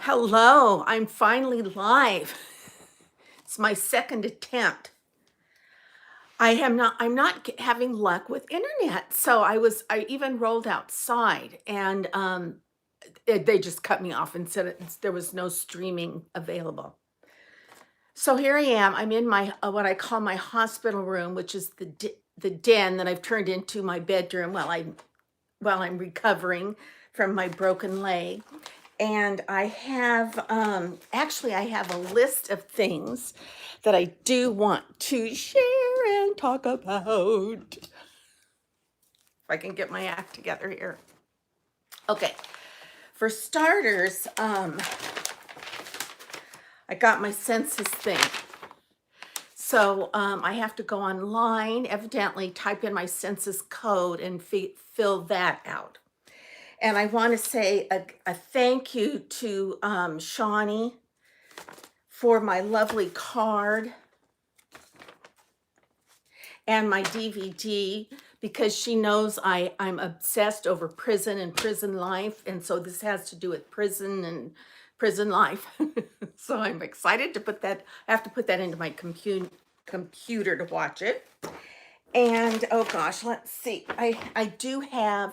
Hello, I'm finally live. It's my second attempt. I'm not having luck with internet. So I even rolled outside and they just cut me off and said there was no streaming available. So here I am. I'm in my what I call my hospital room, which is the den that I've turned into my bedroom while I'm recovering from my broken leg. And I have, actually, I have a list of things that I do want to share and talk about. If I can get my act together here. Okay, for starters, I got my census thing. So I have to go online, evidently type in my census code and fill that out. And I want to say a thank you to Shawnee for my lovely card and my DVD because she knows I'm obsessed over prison and prison life. And so this has to do with prison and prison life. So I'm excited to put that, I have to put that into my computer to watch it. And oh gosh, let's see. I do have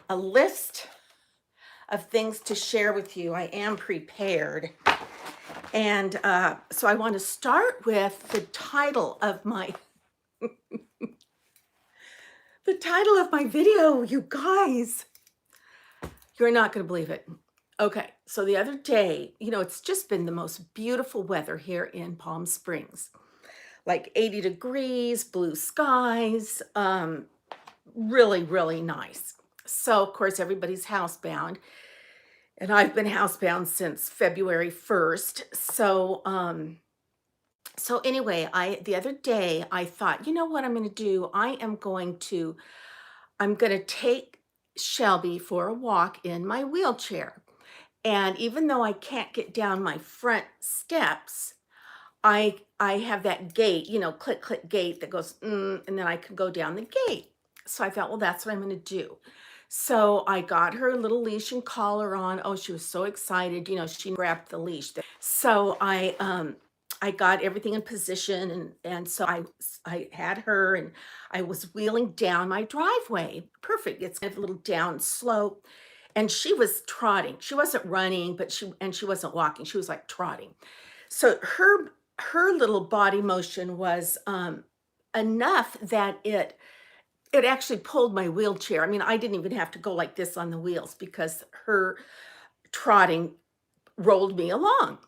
a list of things to share with you. I am prepared. And so I want to start with the title of my video, you guys. You're not going to believe it. Okay, so the other day, it's just been the most beautiful weather here in Palm Springs. Like 80 degrees, blue skies, really, really nice. So, of course, everybody's housebound. And I've been housebound since February 1st. So anyway, the other day I thought, you know what I'm going to do? I'm going to take Shelby for a walk in my wheelchair. And even though I can't get down my front steps, I have that gate, click click gate that goes and then I can go down the gate. So I thought, well, that's what I'm going to do. So I got her a little leash and collar on. Oh, she was so excited. She grabbed the leash. So I got everything in position and so I had her and I was wheeling down my driveway. Perfect. It's kind of a little down slope. And she was trotting. She wasn't running, but she wasn't walking. She was like trotting. So her little body motion was enough that it actually pulled my wheelchair. I mean, I didn't even have to go like this on the wheels because her trotting rolled me along.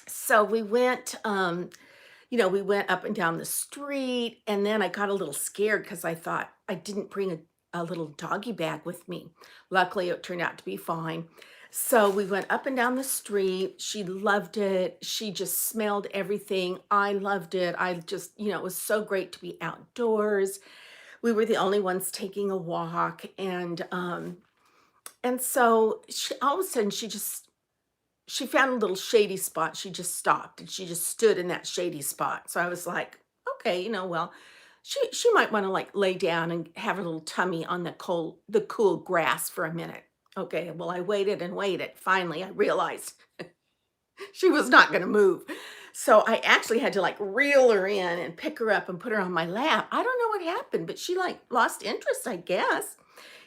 So we went, we went up and down the street, and then I got a little scared because I thought I didn't bring a little doggy bag with me. Luckily, it turned out to be fine. So we went up and down the street. She loved it. She just smelled everything. I loved it. I just, it was so great to be outdoors. We were the only ones taking a walk, and so all of a sudden she found a little shady spot. She just stopped and she just stood in that shady spot. So I was like, okay, well, she might want to like lay down and have a little tummy on the cool grass for a minute. Okay, well, I waited and waited. Finally, I realized she was not going to move. So I actually had to like reel her in and pick her up and put her on my lap. I don't know what happened, but she like lost interest, I guess.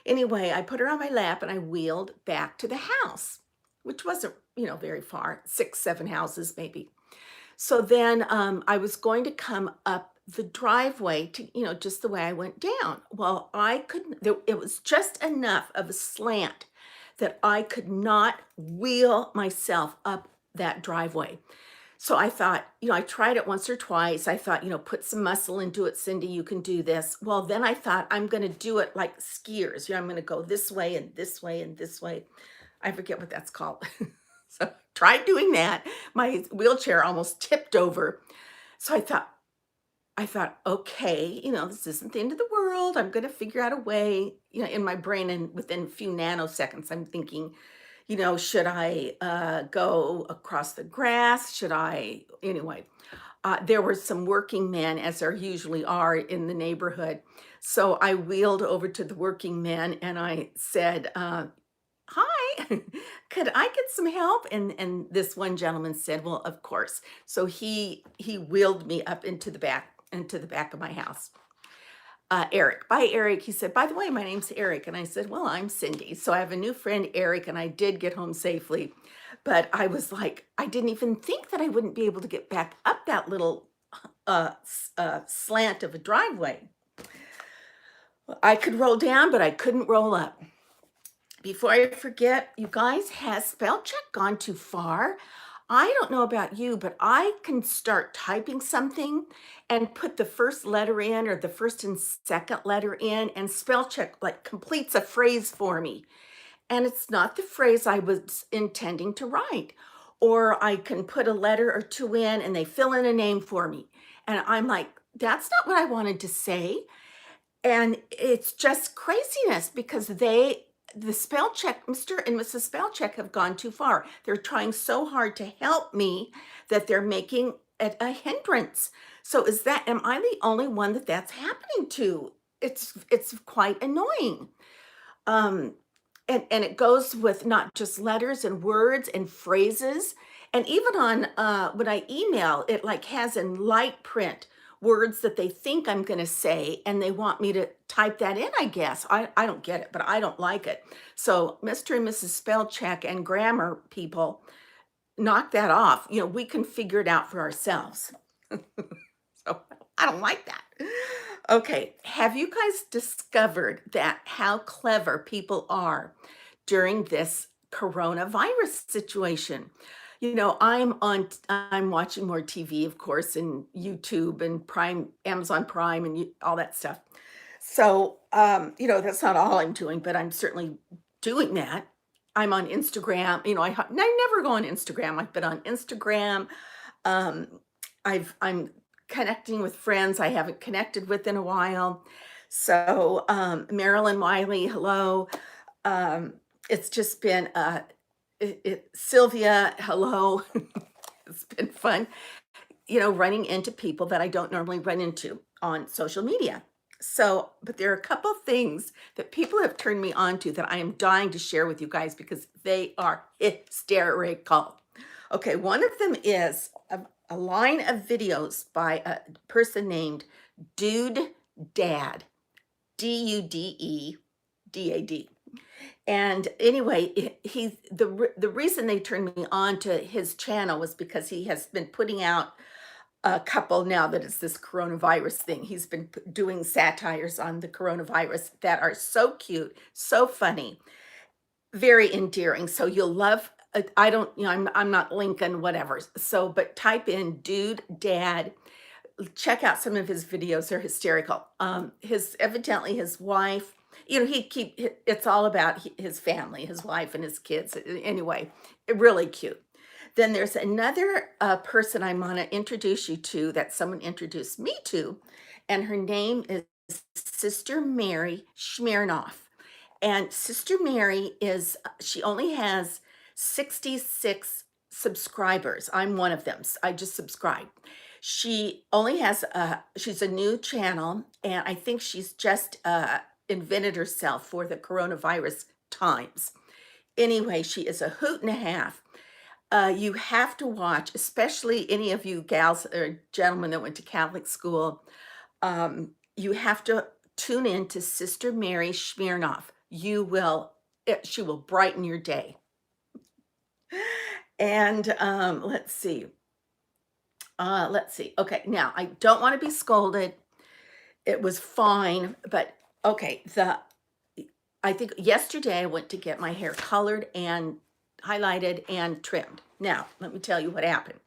Anyway, I put her on my lap and I wheeled back to the house, which wasn't, very far, 6, 7 houses maybe. So then I was going to come up the driveway to, just the way I went down. Well, I couldn't, it was just enough of a slant that I could not wheel myself up that driveway. So I thought, I tried it once or twice. I thought, put some muscle into it, Cindy, you can do this. Well, then I thought I'm going to do it like skiers. I'm going to go this way and this way and this way. I forget what that's called. So tried doing that. My wheelchair almost tipped over. So I thought, okay, this isn't the end of the world. I'm going to figure out a way, in my brain. And within a few nanoseconds, I'm thinking, should I go across the grass? Anyway, there were some working men, as there usually are in the neighborhood. So I wheeled over to the working men and I said, hi, could I get some help? And this one gentleman said, well, of course. So he wheeled me up into the back of my house. Eric. Bye, Eric. He said, by the way, my name's Eric. And I said, well, I'm Cindy. So I have a new friend, Eric, and I did get home safely. But I was like, I didn't even think that I wouldn't be able to get back up that little slant of a driveway. I could roll down, but I couldn't roll up. Before I forget, you guys, has spell check gone too far? I don't know about you, but I can start typing something and put the first letter in or the first and second letter in, and spell check like completes a phrase for me. And it's not the phrase I was intending to write. Or I can put a letter or two in and they fill in a name for me. And I'm like, that's not what I wanted to say. And it's just craziness because the spell check, Mr. and Mrs. Spellcheck have gone too far. They're trying so hard to help me that they're making it a hindrance. So am I the only one that that's happening to? It's quite annoying. Um, and it goes with not just letters and words and phrases. And even on when I email, it like has in light print words that they think I'm going to say, and they want me to type that in, I guess. I don't get it, but I don't like it. So, Mr. and Mrs. Spellcheck and grammar people, knock that off. We can figure it out for ourselves. So I don't like that. Okay, have you guys discovered that how clever people are during this coronavirus situation? I'm watching more TV, of course, and YouTube and Prime, Amazon Prime, and all that stuff. So, that's not all I'm doing, but I'm certainly doing that. I'm on Instagram. I never go on Instagram. I've been on Instagram. Um, I'm connecting with friends I haven't connected with in a while. So, Marilyn Wiley, hello. Um, it's just been Sylvia, hello. It's been fun, running into people that I don't normally run into on social media. So, but there are a couple things that people have turned me on to that I am dying to share with you guys because they are hysterical. Okay, one of them is a line of videos by a person named Dude Dad, Dudedad. And anyway, the reason they turned me on to his channel was because he has been putting out a couple now that it's this coronavirus thing. He's been doing satires on the coronavirus that are so cute, so funny, very endearing. So you'll love. I don't, I'm not Lincoln, whatever. So, but type in Dude Dad. Check out some of his videos; they're hysterical. Evidently his wife. It's all about his family, his wife and his kids. Anyway, really cute. Then there's another person I want to introduce you to that someone introduced me to, and her name is Sister Mary Smirnoff. And Sister Mary she only has 66 subscribers. I'm one of them. I just subscribed. She's a new channel, and I think she's just invented herself for the coronavirus times. Anyway, she is a hoot and a half. You have to watch, especially any of you gals or gentlemen that went to Catholic school. You have to tune in to Sister Mary Smirnoff. She will brighten your day. And let's see. Okay, now I don't want to be scolded. It was fine, but okay. I think yesterday I went to get my hair colored and highlighted and trimmed. Now, let me tell you what happened.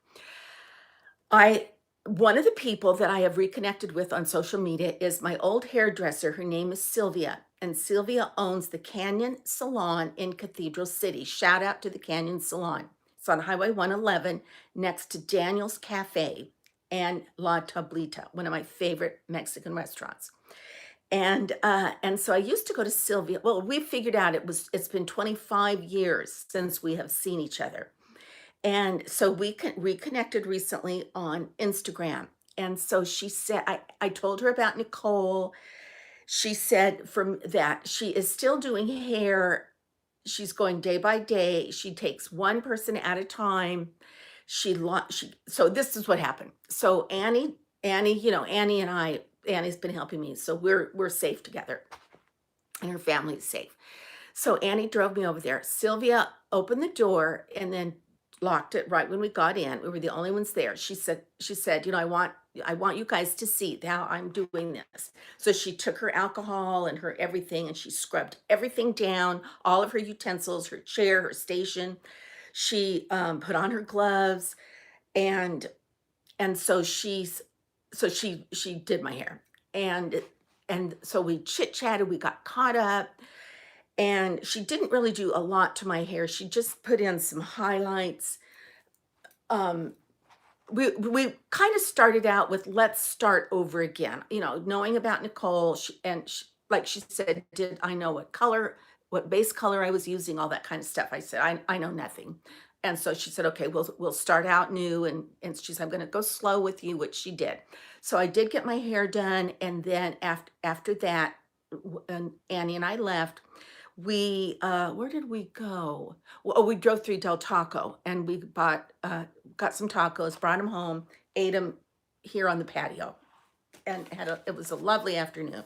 One of the people that I have reconnected with on social media is my old hairdresser. Her name is Sylvia, and Sylvia owns the Canyon Salon in Cathedral City. Shout out to the Canyon Salon. It's on Highway 111 next to Daniel's Cafe and La Tablita, one of my favorite Mexican restaurants. And so I used to go to Sylvia. Well, we figured out it's been 25 years since we have seen each other. And so we reconnected recently on Instagram. And so she said, I told her about Nicole. She said from that she is still doing hair. she's going day by day. She takes one person at a time. So this is what happened. So Annie, Annie and I, Annie's been helping me, so we're safe together, and her family is safe. So Annie drove me over there. Sylvia opened the door and then locked it right when we got in. We were the only ones there. She said, I want you guys to see how I'm doing this. So she took her alcohol and her everything and she scrubbed everything down, all of her utensils, her chair, her station. She put on her gloves and she did my hair. And so we chit-chatted, we got caught up, and she didn't really do a lot to my hair. She just put in some highlights. Um, we kind of started out with let's start over again, knowing about Nicole. Like she said, did I know what base color I was using, all that kind of stuff. I said, I know nothing. And so she said, okay, we'll start out new. And she said, I'm going to go slow with you, which she did. So I did get my hair done. And then after that, and Annie and I left, where did we go? Well, we drove through Del Taco and we got some tacos, brought them home, ate them here on the patio, and it was a lovely afternoon.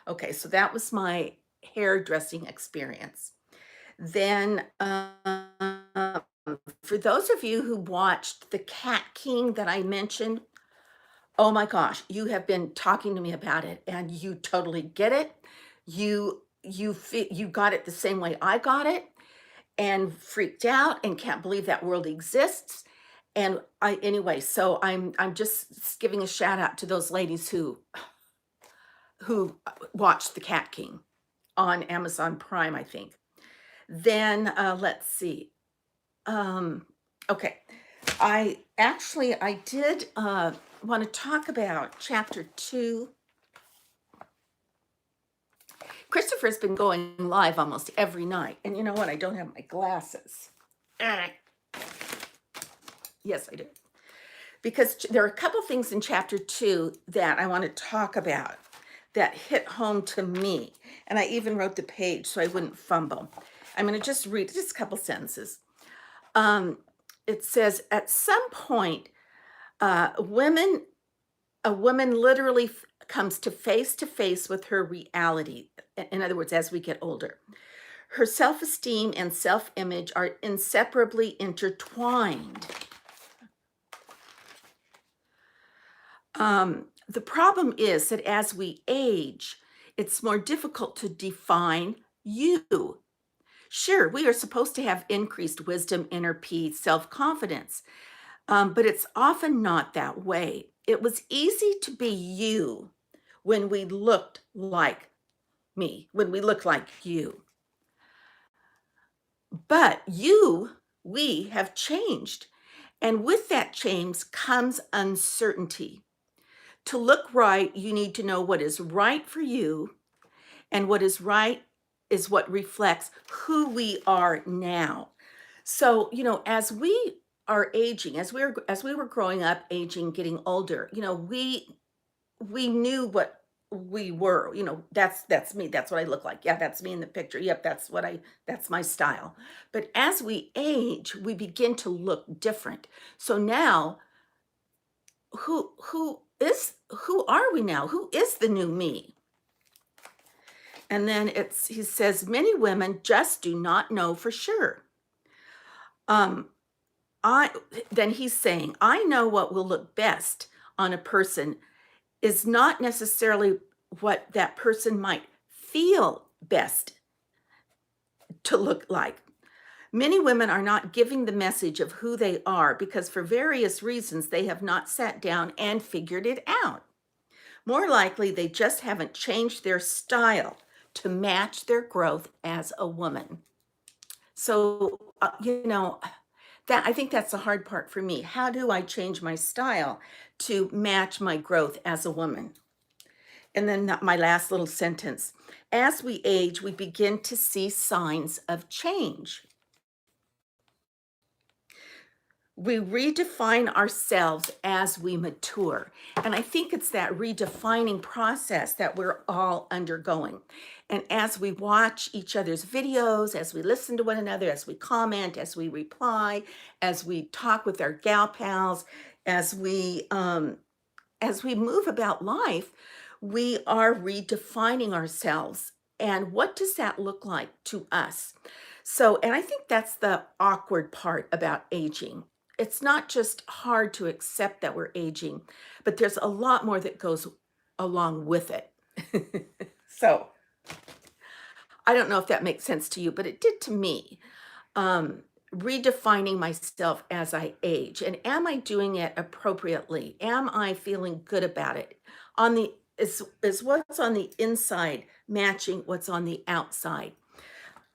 Okay, so that was my hairdressing experience. Then, for those of you who watched the Cat King that I mentioned, oh my gosh, you have been talking to me about it and you totally get it. You got it the same way I got it and freaked out and can't believe that world exists. And anyway, so I'm just giving a shout out to those ladies who watched The Cat King on Amazon Prime, I think. Then let's see. Okay, I did want to talk about chapter 2. Christopher's been going live almost every night, and you know what? I don't have my glasses. Yes, I do. Because there are a couple things in chapter 2 that I want to talk about that hit home to me. And I even wrote the page so I wouldn't fumble. I'm going to just read just a couple sentences. It says, at some point, a woman literally comes to face with her reality. In other words, as we get older, her self-esteem and self-image are inseparably intertwined. The problem is that as we age, it's more difficult to define you. Sure, we are supposed to have increased wisdom, inner peace, self-confidence, but it's often not that way. It was easy to be you when we looked like me, when we look like you. But we have changed. And with that change comes uncertainty. To look right, you need to know what is right for you, and what is right is what reflects who we are now. So, as we are aging, as we were growing up, aging, getting older, we knew what we were. That's me. That's what I look like. Yeah, that's me in the picture. Yep, that's my style. But as we age, we begin to look different. So now, who are we now? Who is the new me? And then he says, many women just do not know for sure. Then he's saying, I know what will look best on a person is not necessarily what that person might feel best to look like. Many women are not giving the message of who they are because for various reasons, they have not sat down and figured it out. More likely, they just haven't changed their style to match their growth as a woman. So, I think that's the hard part for me. How do I change my style to match my growth as a woman? And then my last little sentence. As we age, we begin to see signs of change. We redefine ourselves as we mature. And I think it's that redefining process that we're all undergoing. And as we watch each other's videos, as we listen to one another, as we comment, as we reply, as we talk with our gal pals, as we move about life, we are redefining ourselves. And what does that look like to us? So, and I think that's the awkward part about aging. It's not just hard to accept that we're aging, but there's a lot more that goes along with it. So, I don't know if that makes sense to you, but it did to me. Um, Redefining myself as I age, and am I doing it appropriately? Am I feeling good about it? On the is what's on the inside matching what's on the outside?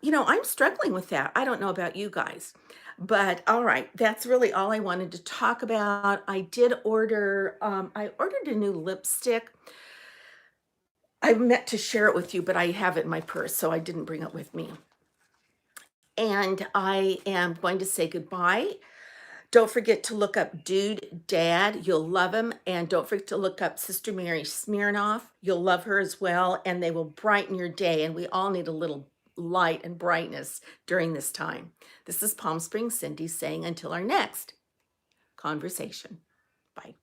I'm struggling with that. I don't know about you guys, but all right, that's really all I wanted to talk about. I ordered a new lipstick. I meant to share it with you, but I have it in my purse, so I didn't bring it with me. And I am going to say goodbye. Don't forget to look up Dude Dad. You'll love him. And don't forget to look up Sister Mary Smirnoff. You'll love her as well. And they will brighten your day. And we all need a little light and brightness during this time. This is Palm Springs Cindy saying until our next conversation. Bye.